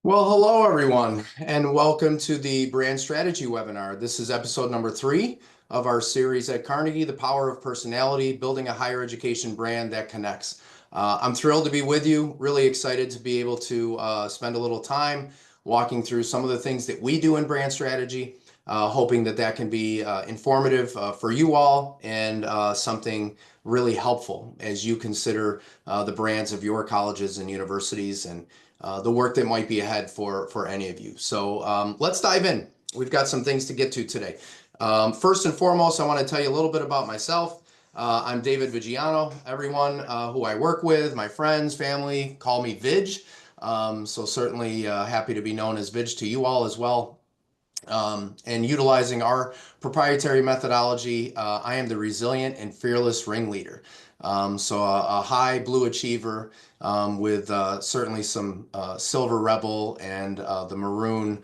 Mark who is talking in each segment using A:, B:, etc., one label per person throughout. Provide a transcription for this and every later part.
A: Well, hello everyone, and welcome to the brand strategy webinar. This is episode number 3 of our series at Carnegie, The Power of Personality, Building a Higher Education Brand That Connects. I'm thrilled to be with you, really excited to be able to spend a little time walking through some of the things that we do in brand strategy, hoping that that can be informative for you all and something really helpful as you consider the brands of your colleges and universities and the work that might be ahead for any of you. So let's dive in. We've got some things to get to today. First and foremost, I want to tell you a little bit about myself. I'm David Viggiano. Everyone who I work with, my friends, family, call me Vig. So certainly happy to be known as Vig to you all as well. And utilizing our proprietary methodology, I am the resilient and fearless ringleader. So a high blue achiever with certainly some silver rebel and the maroon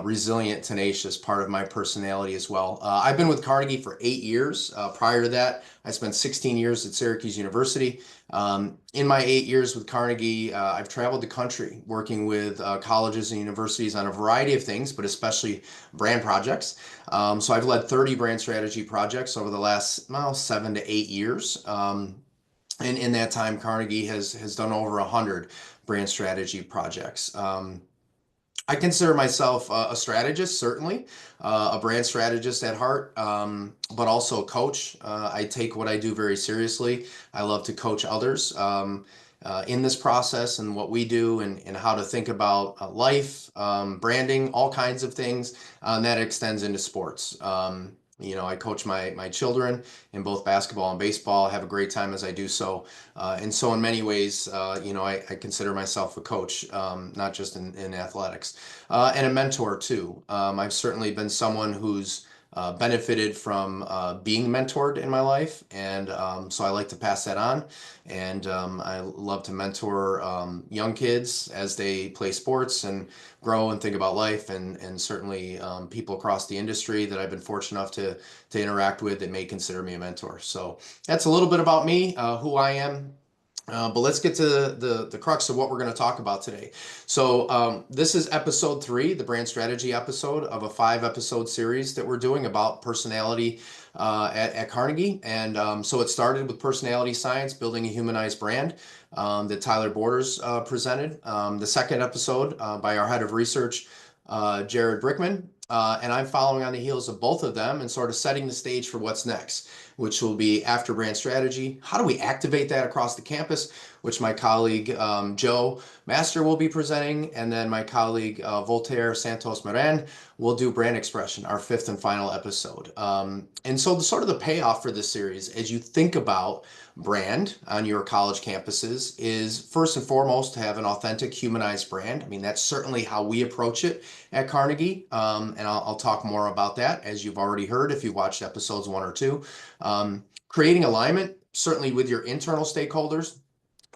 A: resilient tenacious part of my personality as well. I've been with Carnegie for 8 years. Prior to that, I spent 16 years at Syracuse University. In my 8 years with Carnegie, I've traveled the country working with colleges and universities on a variety of things, but especially brand projects. So I've led 30 brand strategy projects over the last 7 to 8 years. And in that time, Carnegie has done over 100 brand strategy projects. I consider myself a strategist, certainly, a brand strategist at heart, but also a coach. I take what I do very seriously. I love to coach others in this process and what we do and how to think about life, branding, all kinds of things. And that extends into sports. I coach my children in both basketball and baseball, have a great time as I do so. And so in many ways, I consider myself a coach, not just in athletics, and a mentor too. I've certainly been someone who's benefited from being mentored in my life. And so I like to pass that on. And I love to mentor young kids as they play sports and grow and think about life, and certainly people across the industry that I've been fortunate enough to interact with that may consider me a mentor. So that's a little bit about me, who I am. But let's get to the crux of what we're going to talk about today. So this is episode 3, the brand strategy episode of a 5-episode series that we're doing about personality at Carnegie. And so it started with personality science, building a humanized brand that Tyler Borders presented. The second episode by our head of research, Jared Brickman. And I'm following on the heels of both of them and sort of setting the stage for what's next, which will be after brand strategy. How do we activate that across the campus, which my colleague Joe Master will be presenting, and then my colleague Voltaire Santos Moran will do brand expression, our 5th and final episode. And so the payoff for this series, as you think about brand on your college campuses, is first and foremost to have an authentic, humanized brand. I mean, that's certainly how we approach it at Carnegie, and I'll talk more about that, as you've already heard if you've watched episodes 1 or 2. Creating alignment, certainly with your internal stakeholders,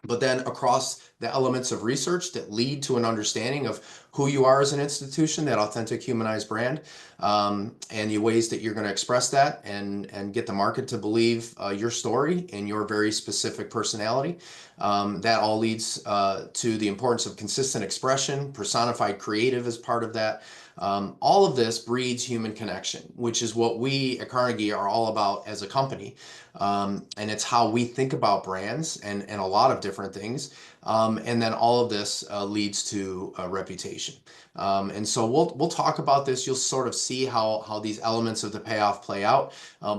A: but then across the elements of research that lead to an understanding of who you are as an institution, that authentic humanized brand, and the ways that you're going to express that and get the market to believe your story and your very specific personality. That all leads to the importance of consistent expression, personified creative as part of that. All of this breeds human connection, which is what we at Carnegie are all about as a company. And it's how we think about brands and a lot of different things. And then all of this leads to a reputation. And so we'll talk about this. You'll sort of see how these elements of the payoff play out,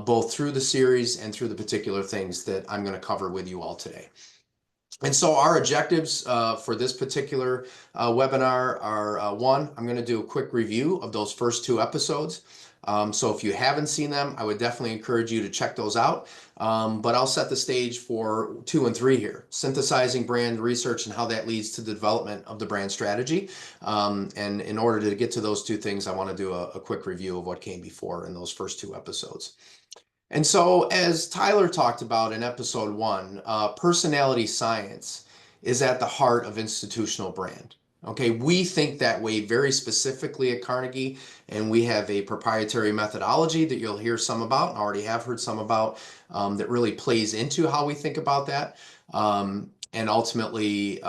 A: both through the series and through the particular things that I'm going to cover with you all today. And so our objectives for this particular webinar are, one, I'm going to do a quick review of those first 2 episodes. So if you haven't seen them, I would definitely encourage you to check those out. But I'll set the stage for 2 and 3 here: synthesizing brand research and how that leads to the development of the brand strategy. And in order to get to those 2 things, I want to do a quick review of what came before in those first 2 episodes. And so, as Tyler talked about in episode 1, personality science is at the heart of institutional brand. Okay, we think that way very specifically at Carnegie, and we have a proprietary methodology that you'll hear some about, and already have heard some about, that really plays into how we think about that. And ultimately,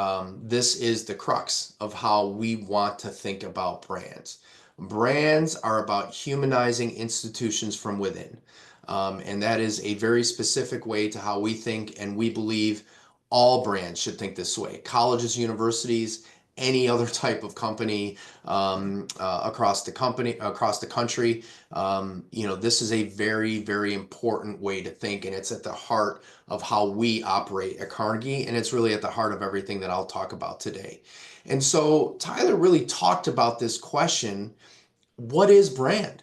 A: this is the crux of how we want to think about brands. Brands are about humanizing institutions from within. And that is a very specific way to how we think, and we believe all brands should think this way. Colleges, universities, any other type of company across the country. This is a very, very important way to think, and it's at the heart of how we operate at Carnegie, and it's really at the heart of everything that I'll talk about today. And so Tyler really talked about this question, what is brand?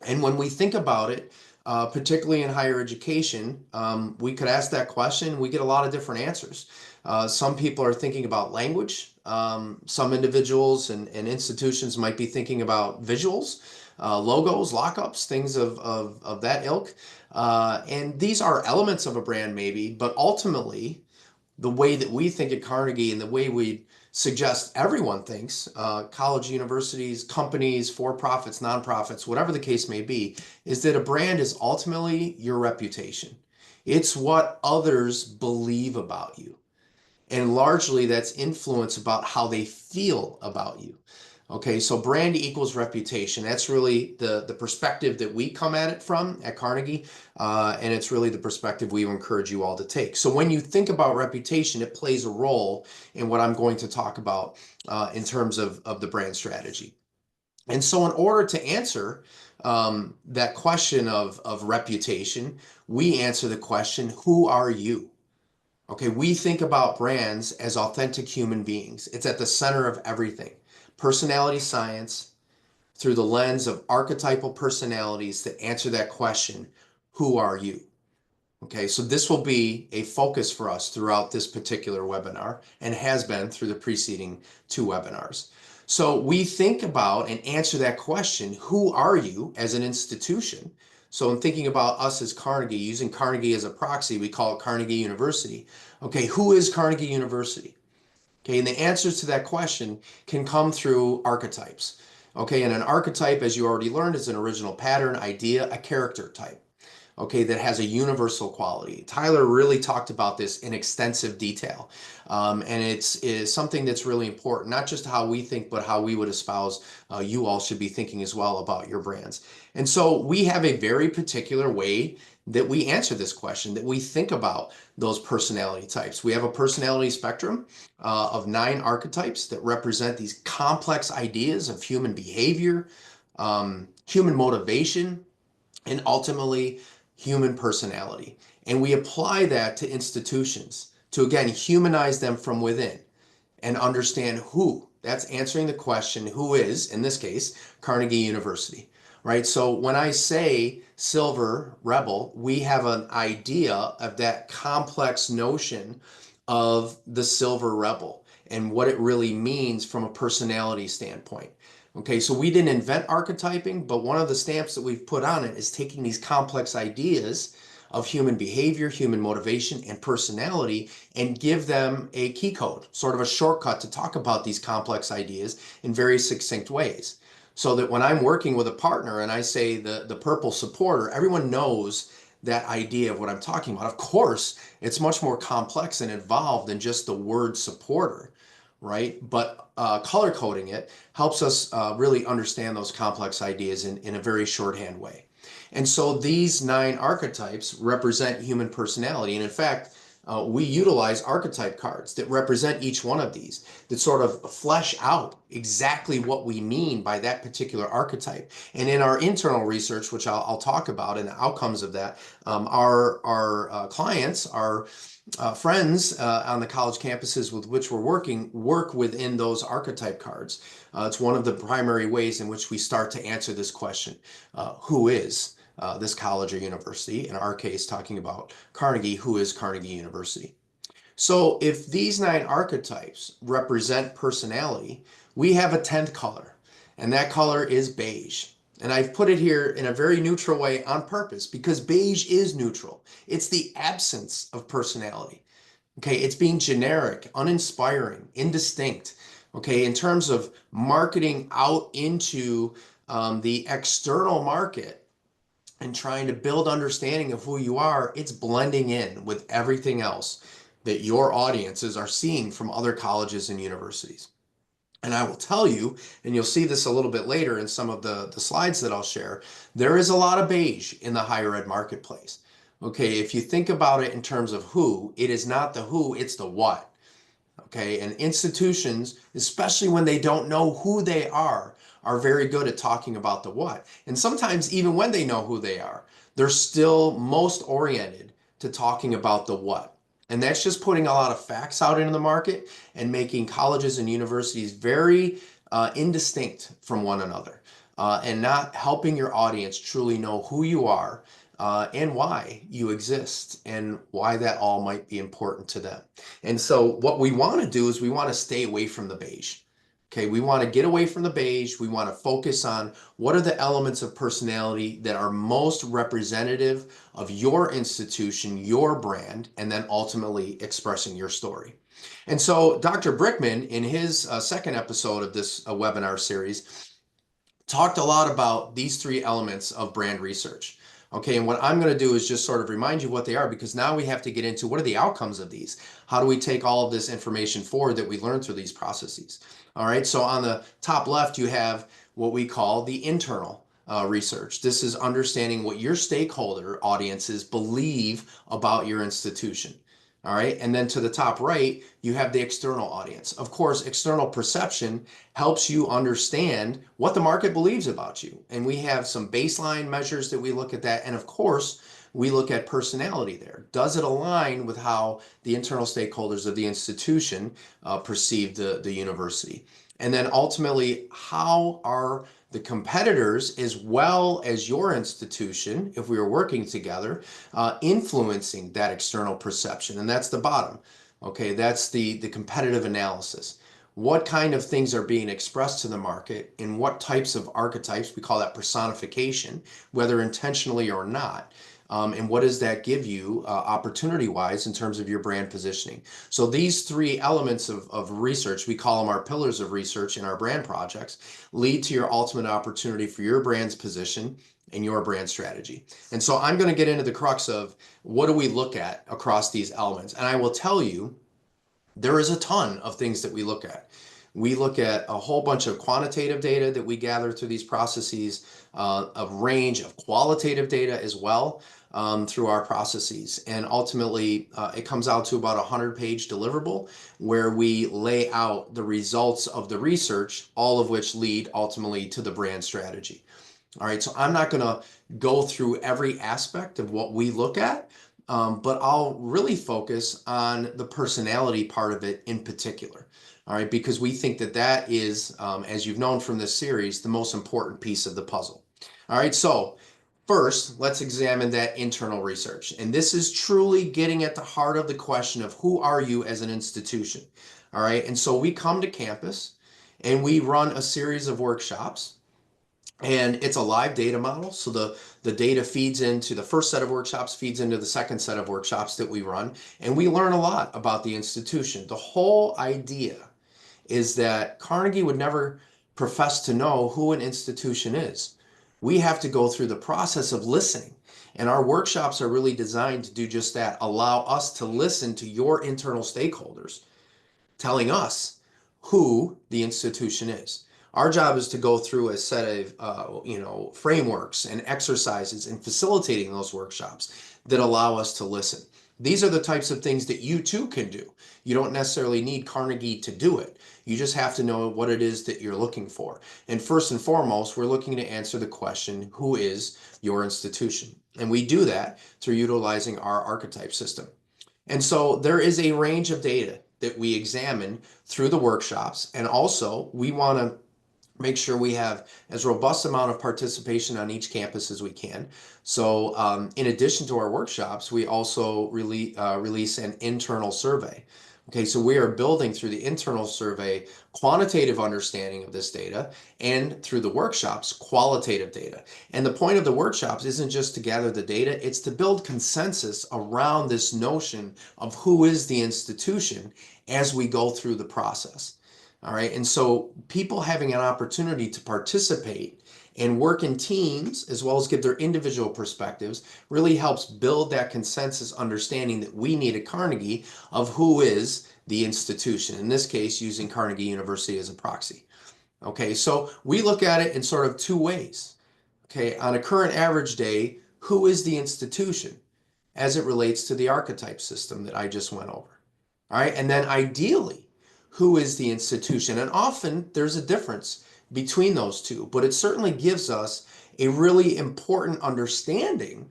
A: And when we think about it, particularly in higher education, we could ask that question. We get a lot of different answers. Some people are thinking about language. Some individuals and institutions might be thinking about visuals, logos, lockups, things of that ilk. And these are elements of a brand maybe, but ultimately, the way that we think at Carnegie and the way we suggest everyone thinks, college, universities, companies, for-profits, nonprofits, whatever the case may be, is that a brand is ultimately your reputation. It's what others believe about you. And largely that's influence about how they feel about you. Okay, so brand equals reputation. That's really the perspective that we come at it from at Carnegie, and it's really the perspective we encourage you all to take. So when you think about reputation, it plays a role in what I'm going to talk about in terms of the brand strategy. And so in order to answer that question of reputation, we answer the question, who are you? Okay, we think about brands as authentic human beings. It's at the center of everything. Personality science through the lens of archetypal personalities that answer that question, who are you? Okay, so this will be a focus for us throughout this particular webinar and has been through the preceding two webinars. So we think about and answer that question, who are you as an institution? So in thinking about us as Carnegie, using Carnegie as a proxy, we call it Carnegie University. Okay, who is Carnegie University? Okay, and the answers to that question can come through archetypes. Okay, and an archetype, as you already learned, is an original pattern, idea, a character type. Okay, that has a universal quality. Tyler really talked about this in extensive detail. And is something that's really important, not just how we think, but how we would espouse you all should be thinking as well about your brands. And so we have a very particular way that we answer this question, that we think about those personality types. We have a personality spectrum of 9 archetypes that represent these complex ideas of human behavior, human motivation, and ultimately human personality. And we apply that to institutions to, again, humanize them from within and understand who. That's answering the question, who is, in this case, Carnegie University, right? So when I say Silver Rebel, we have an idea of that complex notion of the Silver Rebel and what it really means from a personality standpoint. Okay, so we didn't invent archetyping, but one of the stamps that we've put on it is taking these complex ideas of human behavior, human motivation, and personality and give them a key code, sort of a shortcut to talk about these complex ideas in very succinct ways. So that when I'm working with a partner and I say the purple supporter, everyone knows that idea of what I'm talking about. Of course, it's much more complex and involved than just the word supporter, right? But color coding it helps us really understand those complex ideas in a very shorthand way. And so these 9 archetypes represent human personality. And in fact, we utilize archetype cards that represent each one of these, that sort of flesh out exactly what we mean by that particular archetype. And in our internal research, which I'll talk about, and the outcomes of that, our clients, our friends on the college campuses with which we're working work within those archetype cards. It's one of the primary ways in which we start to answer this question, who is this college or university? In our case, talking about Carnegie, who is Carnegie University? So if these 9 archetypes represent personality, we have a 10th color, and that color is beige. And I've put it here in a very neutral way on purpose because beige is neutral. It's the absence of personality. Okay, it's being generic, uninspiring, indistinct. Okay, in terms of marketing out into the external market and trying to build understanding of who you are, it's blending in with everything else. that your audiences are seeing from other colleges and universities. And I will tell you, and you'll see this a little bit later in some of the slides that I'll share, there is a lot of beige in the higher ed marketplace. Okay, if you think about it in terms of who, it is not the who, it's the what. Okay, and institutions, especially when they don't know who they are very good at talking about the what. And sometimes even when they know who they are, they're still most oriented to talking about the what. And that's just putting a lot of facts out into the market and making colleges and universities very indistinct from one another, and not helping your audience truly know who you are, and why you exist and why that all might be important to them. And so what we want to do is we want to stay away from the beige. Okay, we want to get away from the beige. We want to focus on what are the elements of personality that are most representative of your institution, your brand, and then ultimately expressing your story. And so Dr. Brickman, in his second episode of this webinar series, talked a lot about these three elements of brand research. Okay, and what I'm going to do is just sort of remind you what they are, because now we have to get into what are the outcomes of these? How do we take all of this information forward that we learned through these processes? All right, so on the top left, you have what we call the internal research. This is understanding what your stakeholder audiences believe about your institution. All right, and then to the top right, you have the external audience. Of course, external perception helps you understand what the market believes about you. And we have some baseline measures that we look at that. And of course, we look at personality there. Does it align with how the internal stakeholders of the institution perceive the university? And then ultimately, how are the competitors, as well as your institution, if we were working together, influencing that external perception? And that's the bottom. Okay, that's the competitive analysis. What kind of things are being expressed to the market, and what types of archetypes, we call that personification, whether intentionally or not. And what does that give you opportunity-wise in terms of your brand positioning? So these three elements of research, we call them our pillars of research in our brand projects, lead to your ultimate opportunity for your brand's position and your brand strategy. And so I'm going to get into the crux of what do we look at across these elements. And I will tell you, there is a ton of things that we look at. We look at a whole bunch of quantitative data that we gather through these processes, a range of qualitative data as well, through our processes. And ultimately, it comes out to about a 100-page deliverable where we lay out the results of the research, all of which lead ultimately to the brand strategy. All right, so I'm not going to go through every aspect of what we look at, but I'll really focus on the personality part of it in particular. All right, because we think that that is, as you've known from this series, the most important piece of the puzzle. All right, so first, let's examine that internal research. And this is truly getting at the heart of the question of who are you as an institution? All right, and so we come to campus and we run a series of workshops. And it's a live data model. So the data feeds into the first set of workshops, feeds into the second set of workshops that we run. And we learn a lot about the institution. The whole idea is that Carnegie would never profess to know who an institution is. We have to go through the process of listening. And our workshops are really designed to do just that, allow us to listen to your internal stakeholders telling us who the institution is. Our job is to go through a set of frameworks and exercises and facilitating those workshops that allow us to listen. These are the types of things that you too can do. You don't necessarily need Carnegie to do it. You just have to know what it is that you're looking for. And first and foremost, we're looking to answer the question, who is your institution? And we do that through utilizing our archetype system. And so there is a range of data that we examine through the workshops. And also we want to make sure we have as robust amount of participation on each campus as we can. So in addition to our workshops, we also release an internal survey. Okay, so we are building through the internal survey quantitative understanding of this data, and through the workshops, qualitative data. And the point of the workshops isn't just to gather the data, it's to build consensus around this notion of who is the institution as we go through the process. All right, and so people having an opportunity to participate and work in teams as well as give their individual perspectives really helps build that consensus understanding that we need at Carnegie of who is the institution, in this case using Carnegie University as a proxy. Okay, so we look at it in sort of two ways. Okay, on a current average day, who is the institution as it relates to the archetype system that I just went over? All right, and then ideally, who is the institution? And often there's a difference between those two, but it certainly gives us a really important understanding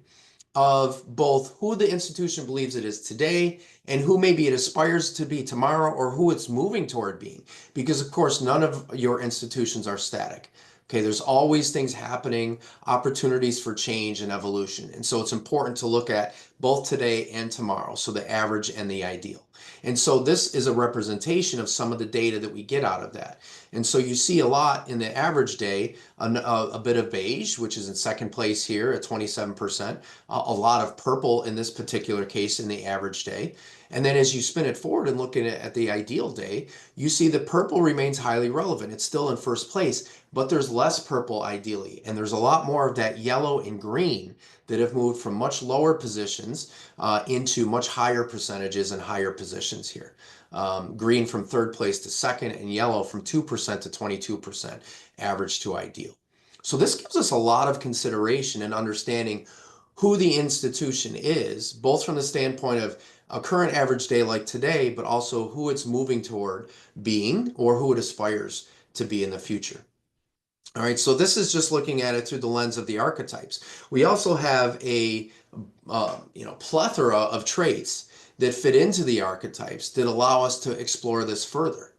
A: of both who the institution believes it is today and who maybe it aspires to be tomorrow or who it's moving toward being. Because of course, none of your institutions are static. Okay, there's always things happening, opportunities for change and evolution. And so it's important to look at both today and tomorrow, so the average and the ideal. And so this is a representation of some of the data that we get out of that. And so you see a lot in the average day, a bit of beige, which is in second place here at 27%, a lot of purple in this particular case in the average day. And then as you spin it forward and look at the ideal day, you see that purple remains highly relevant. It's still in first place, but there's less purple ideally. And there's a lot more of that yellow and green that have moved from much lower positions into much higher percentages and higher positions here. Green from third place to second and yellow from 2% to 22% average to ideal. So this gives us a lot of consideration in understanding who the institution is, both from the standpoint of a current average day like today, but also who it's moving toward being or who it aspires to be in the future. All right, so this is just looking at it through the lens of the archetypes. We also have a plethora of traits that fit into the archetypes that allow us to explore this further.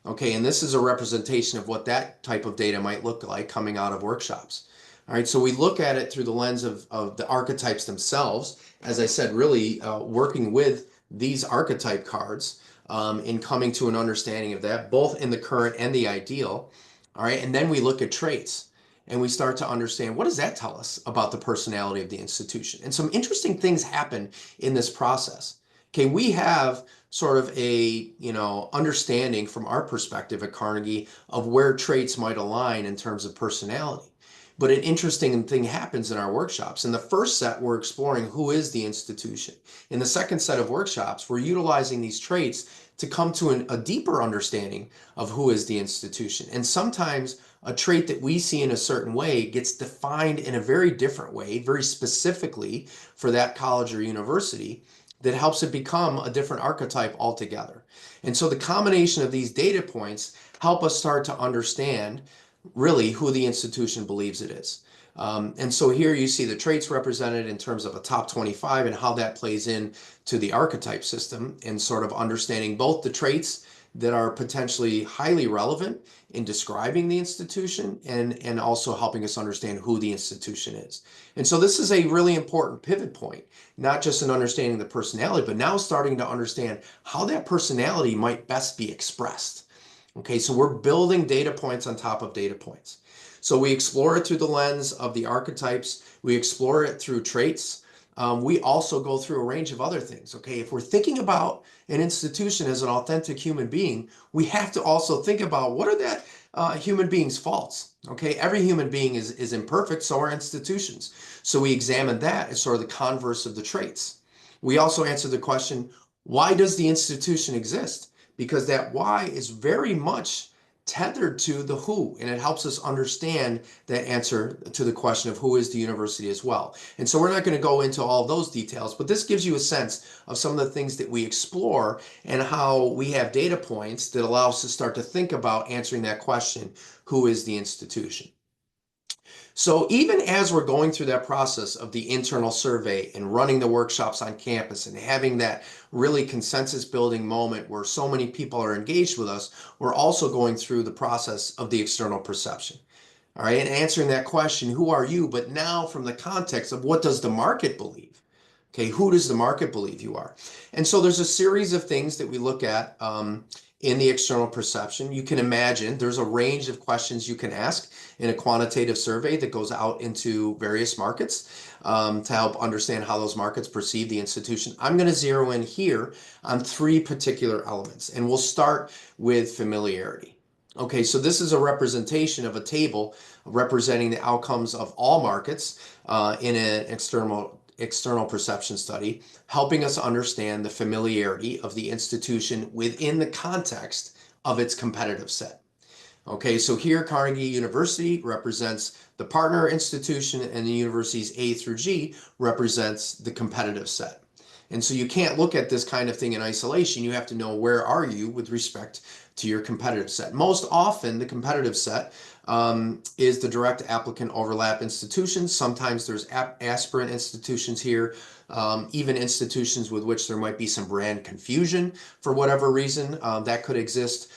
A: Okay, and this is a representation of what that type of data might look like coming out of workshops. All right, so we look at it through the lens of the archetypes themselves. As I said, really working with these archetype cards in coming to an understanding of that, both in the current and the ideal. All right, and then we look at traits and we start to understand what does that tell us about the personality of the institution. And some interesting things happen in this process. Okay, we have sort of a understanding from our perspective at Carnegie of where traits might align in terms of personality. But an interesting thing happens in our workshops. In the first set, we're exploring who is the institution. In the second set of workshops, we're utilizing these traits to come to a deeper understanding of who is the institution. And sometimes a trait that we see in a certain way gets defined in a very different way, very specifically for that college or university, that helps it become a different archetype altogether. And so the combination of these data points help us start to understand really who the institution believes it is. And so here you see the traits represented in terms of a top 25 and how that plays in to the archetype system and sort of understanding both the traits that are potentially highly relevant in describing the institution and also helping us understand who the institution is. And so this is a really important pivot point, not just in understanding the personality, but now starting to understand how that personality might best be expressed. Okay, so we're building data points on top of data points. So we explore it through the lens of the archetypes. We explore it through traits. We also go through a range of other things. Okay, if we're thinking about an institution as an authentic human being, we have to also think about what are that human being's faults. Okay, every human being is imperfect, so are institutions. So we examine that as sort of the converse of the traits. We also answer the question, why does the institution exist? Because that why is very much tethered to the who, and it helps us understand that answer to the question of who is the university as well. And so we're not going to go into all those details, but this gives you a sense of some of the things that we explore and how we have data points that allow us to start to think about answering that question, who is the institution? So even as we're going through that process of the internal survey and running the workshops on campus and having that really consensus building moment where so many people are engaged with us, we're also going through the process of the external perception. All right, and answering that question, who are you? But now from the context of what does the market believe? Okay, who does the market believe you are? And so there's a series of things that we look at in the external perception. You can imagine there's a range of questions you can ask in a quantitative survey that goes out into various markets to help understand how those markets perceive the institution. I'm going to zero in here on three particular elements, and we'll start with familiarity. Okay, so this is a representation of a table representing the outcomes of all markets in an external perception study, helping us understand the familiarity of the institution within the context of its competitive set. Okay, so here Carnegie University represents the partner institution, and the universities A through G represents the competitive set. And so you can't look at this kind of thing in isolation. You have to know, where are you with respect to your competitive set. Most often the competitive set is the direct applicant overlap institutions. Sometimes there's aspirant institutions here, even institutions with which there might be some brand confusion for whatever reason that could exist.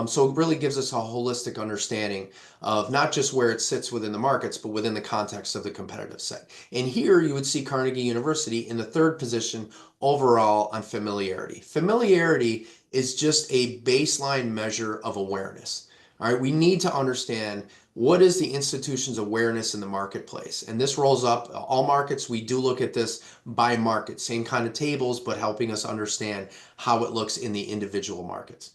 A: So it really gives us a holistic understanding of not just where it sits within the markets, but within the context of the competitive set. And here you would see Carnegie University in the third position overall on familiarity. Familiarity is just a baseline measure of awareness. All right, we need to understand, what is the institution's awareness in the marketplace? And this rolls up all markets. We do look at this by market, same kind of tables, but helping us understand how it looks in the individual markets.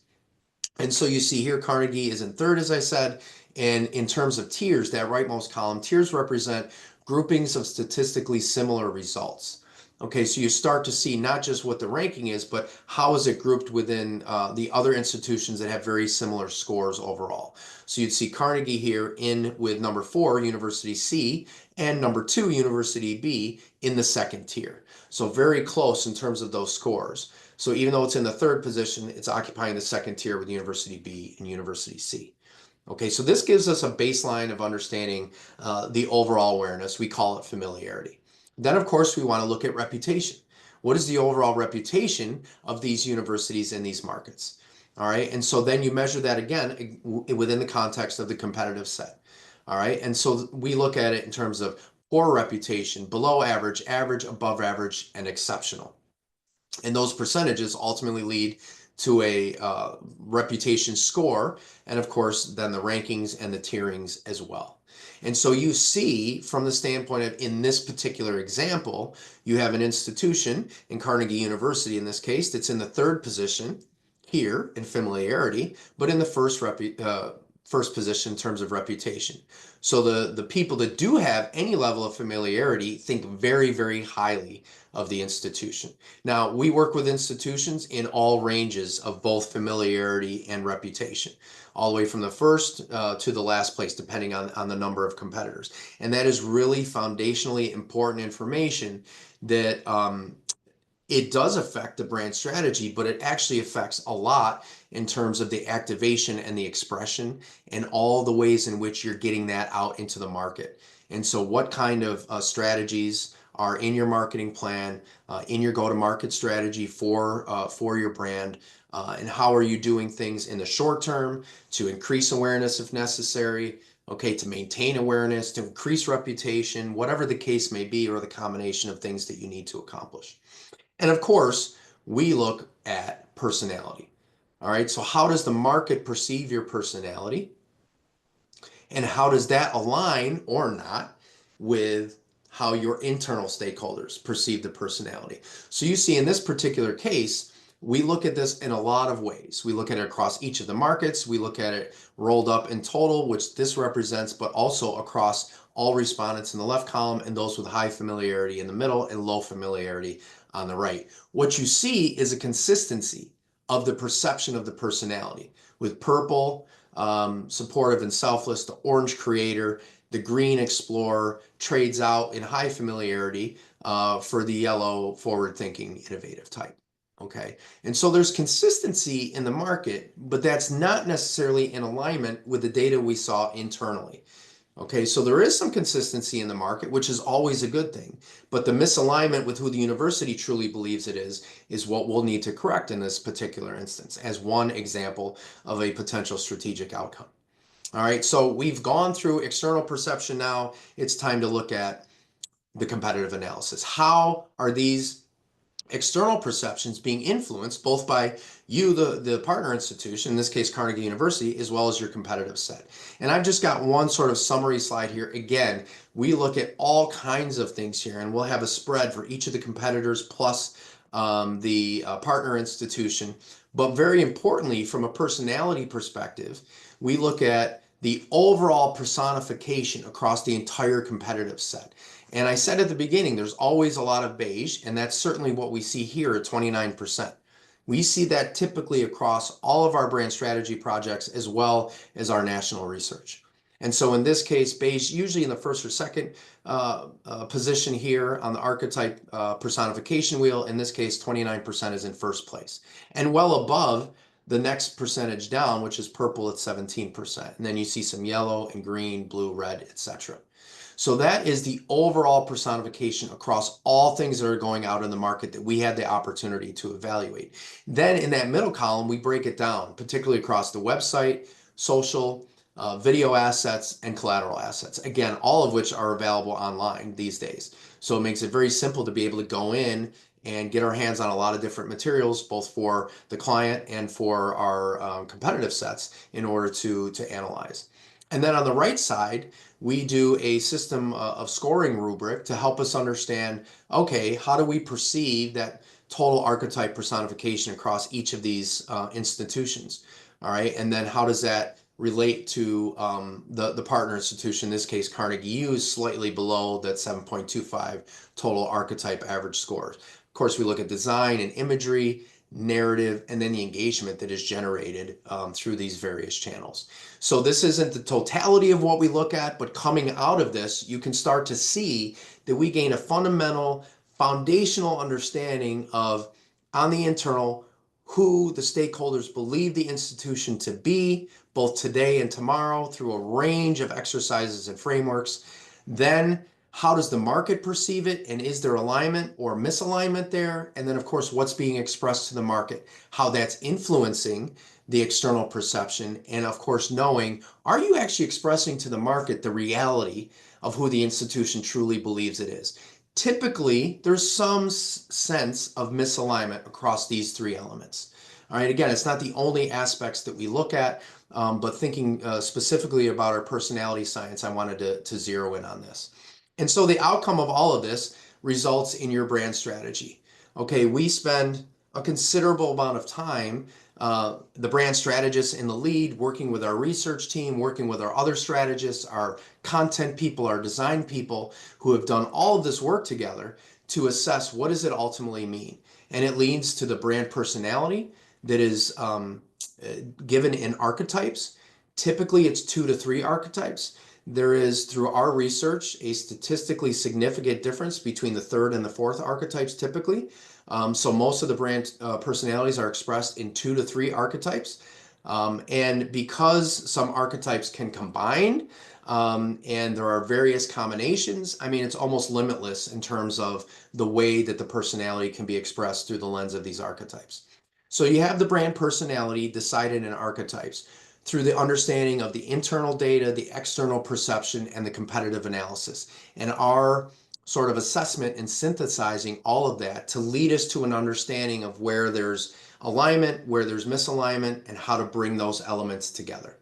A: And so you see here Carnegie is in third, as I said, and in terms of tiers, that rightmost column, tiers represent groupings of statistically similar results. Okay, so you start to see not just what the ranking is, but how is it grouped within the other institutions that have very similar scores overall. So you'd see Carnegie here in with number 4, University C, and number 2, University B in the second tier. So very close in terms of those scores. So even though it's in the third position, it's occupying the second tier with University B and University C. Okay, so this gives us a baseline of understanding the overall awareness. We call it familiarity. Then, of course, we want to look at reputation. What is the overall reputation of these universities in these markets? All right, and so then you measure that again within the context of the competitive set. All right, and so we look at it in terms of poor reputation, below average, average, above average, and exceptional. And those percentages ultimately lead to a reputation score, and of course, then the rankings and the tierings as well. And so you see, from the standpoint of, in this particular example, you have an institution in Carnegie University, in this case, that's in the third position here in familiarity, but in the first position in terms of reputation. So the people that do have any level of familiarity think very, very highly of the institution. Now, we work with institutions in all ranges of both familiarity and reputation, all the way from the first to the last place, depending on the number of competitors. And that is really foundationally important information that it does affect the brand strategy, but it actually affects a lot in terms of the activation and the expression and all the ways in which you're getting that out into the market. And so what kind of strategies are in your marketing plan, in your go-to-market strategy for your brand, and how are you doing things in the short term to increase awareness if necessary, okay, to maintain awareness, to increase reputation, whatever the case may be, or the combination of things that you need to accomplish. And of course, we look at personality. All right, so how does the market perceive your personality? And how does that align or not with how your internal stakeholders perceive the personality? So you see, in this particular case, we look at this in a lot of ways. We look at it across each of the markets. We look at it rolled up in total, which this represents, but also across all respondents in the left column and those with high familiarity in the middle and low familiarity on the right. What you see is a consistency of the perception of the personality, with purple, supportive and selfless, the orange creator, the green explorer trades out in high familiarity for the yellow forward-thinking innovative type. Okay, and so there's consistency in the market, but that's not necessarily in alignment with the data we saw internally. Okay, so there is some consistency in the market, which is always a good thing, but the misalignment with who the university truly believes it is what we'll need to correct in this particular instance, as one example of a potential strategic outcome. All right, so we've gone through external perception. Now it's time to look at the competitive analysis. How are these external perceptions being influenced both by you, the partner institution, in this case Carnegie University, as well as your competitive set? And I've just got one sort of summary slide here. Again, we look at all kinds of things here, and we'll have a spread for each of the competitors plus the partner institution. But very importantly, from a personality perspective, we look at the overall personification across the entire competitive set. And I said at the beginning, there's always a lot of beige, and that's certainly what we see here at 29%. We see that typically across all of our brand strategy projects as well as our national research. And so in this case, beige usually in the first or second position here on the archetype personification wheel. In this case, 29% is in first place and well above the next percentage down, which is purple at 17%. And then you see some yellow and green, blue, red, etc. So that is the overall personification across all things that are going out in the market that we had the opportunity to evaluate. Then in that middle column, we break it down, particularly across the website, social, video assets, and collateral assets. Again, all of which are available online these days. So it makes it very simple to be able to go in and get our hands on a lot of different materials, both for the client and for our competitive sets in order to analyze. And then on the right side, we do a system of scoring rubric to help us understand, okay, how do we perceive that total archetype personification across each of these institutions? All right, and then how does that relate to the partner institution, in this case, Carnegie U, is slightly below that 7.25 total archetype average scores. Of course, we look at design and imagery, narrative, and then the engagement that is generated through these various channels. So this isn't the totality of what we look at, but coming out of this, you can start to see that we gain a fundamental, foundational understanding of, on the internal, who the stakeholders believe the institution to be, both today and tomorrow, through a range of exercises and frameworks. Then, how does the market perceive it, and is there alignment or misalignment there? And then, of course, what's being expressed to the market, how that's influencing the external perception, and of course, knowing, are you actually expressing to the market the reality of who the institution truly believes it is? Typically, there's some sense of misalignment across these three elements. All right, again, it's not the only aspects that we look at, but thinking specifically about our personality science, I wanted to zero in on this. And so the outcome of all of this results in your brand strategy. Okay, we spend a considerable amount of time, the brand strategists in the lead, working with our research team, working with our other strategists, our content people, our design people, who have done all of this work together to assess what does it ultimately mean. And it leads to the brand personality that is given in archetypes. Typically, it's 2 to 3 archetypes. There is, through our research, a statistically significant difference between the third and the fourth archetypes typically. So most of the brand personalities are expressed in 2 to 3 archetypes. And because some archetypes can combine, and there are various combinations, I mean, it's almost limitless in terms of the way that the personality can be expressed through the lens of these archetypes. So you have the brand personality decided in archetypes through the understanding of the internal data, the external perception, and the competitive analysis. And our sort of assessment and synthesizing all of that to lead us to an understanding of where there's alignment, where there's misalignment, and how to bring those elements together.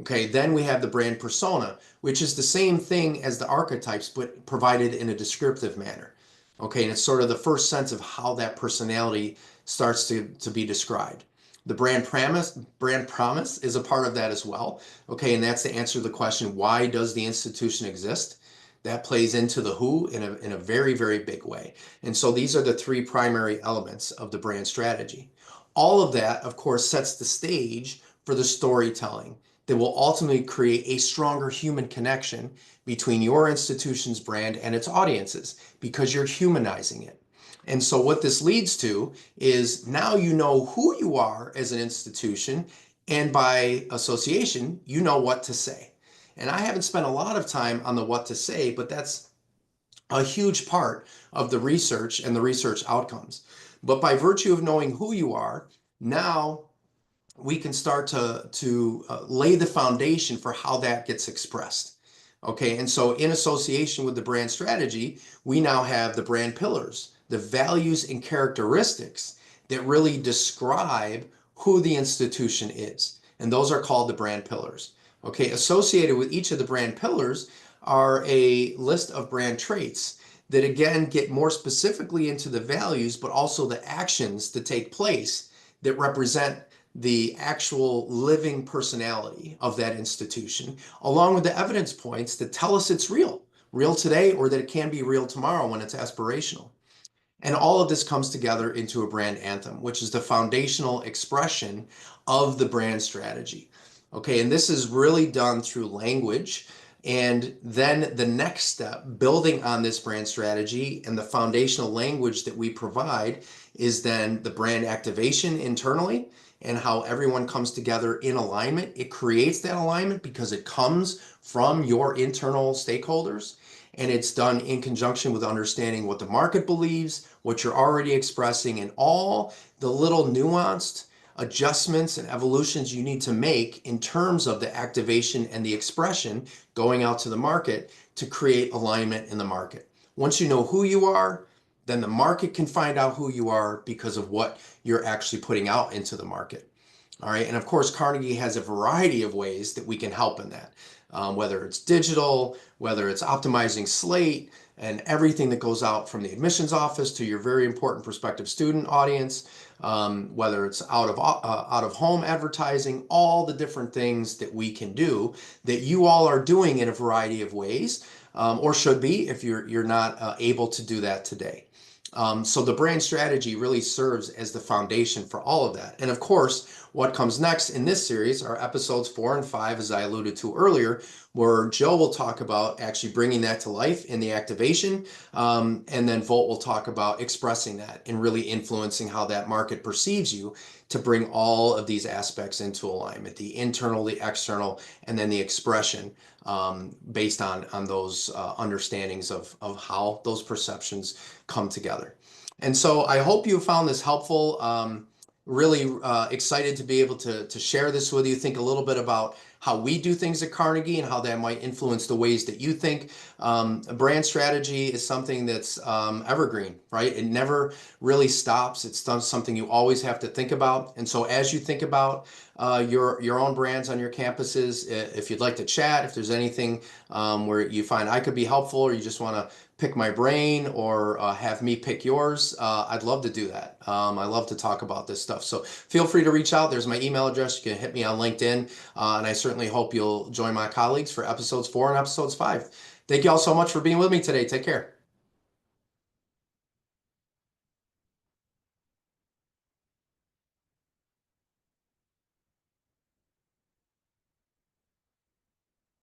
A: Okay, then we have the brand persona, which is the same thing as the archetypes, but provided in a descriptive manner. Okay, and it's sort of the first sense of how that personality starts to be described. The brand promise is a part of that as well. Okay, and that's to answer the question, why does the institution exist? That plays into the who in a very, very big way. And so these are the 3 primary elements of the brand strategy. All of that, of course, sets the stage for the storytelling that will ultimately create a stronger human connection between your institution's brand and its audiences, because you're humanizing it. And so what this leads to is now you know who you are as an institution, and by association, you know what to say. And I haven't spent a lot of time on the what to say, but that's a huge part of the research and the research outcomes. But by virtue of knowing who you are, now we can start to lay the foundation for how that gets expressed. Okay, and so in association with the brand strategy, we now have the brand pillars, the values and characteristics that really describe who the institution is. And those are called the brand pillars. Okay, associated with each of the brand pillars are a list of brand traits that again get more specifically into the values, but also the actions that take place that represent the actual living personality of that institution, along with the evidence points that tell us it's real today, or that it can be real tomorrow when it's aspirational. And all of this comes together into a brand anthem, which is the foundational expression of the brand strategy. Okay, and this is really done through language. And then the next step, building on this brand strategy and the foundational language that we provide, is then the brand activation internally and how everyone comes together in alignment. It creates that alignment because it comes from your internal stakeholders. And it's done in conjunction with understanding what the market believes, what you're already expressing, and all the little nuanced adjustments and evolutions you need to make in terms of the activation and the expression going out to the market to create alignment in the market. Once you know who you are, then the market can find out who you are because of what you're actually putting out into the market. All right, and of course, Carnegie has a variety of ways that we can help in that, whether it's digital, whether it's optimizing slate, and everything that goes out from the admissions office to your very important prospective student audience, whether it's out of home advertising, all the different things that we can do that you all are doing in a variety of ways, or should be if you're not able to do that today. So the brand strategy really serves as the foundation for all of that. And of course, what comes next in this series are episodes 4 and 5, as I alluded to earlier, where Joe will talk about actually bringing that to life in the activation. And then Volt will talk about expressing that and really influencing how that market perceives you to bring all of these aspects into alignment, the internal, the external, and then the expression based on those understandings of how those perceptions come together. And so I hope you found this helpful. Really excited to be able to share this with you, think a little bit about how we do things at Carnegie and how that might influence the ways that you think. A brand strategy is something that's evergreen, right? It never really stops. It's something you always have to think about. And so as you think about your own brands on your campuses, if you'd like to chat, if there's anything where you find I could be helpful, or you just want to pick my brain, or have me pick yours, I'd love to do that. I love to talk about this stuff. So feel free to reach out. There's my email address. You can hit me on LinkedIn. And I certainly hope you'll join my colleagues for episodes 4 and episodes 5. Thank you all so much for being with me today. Take care.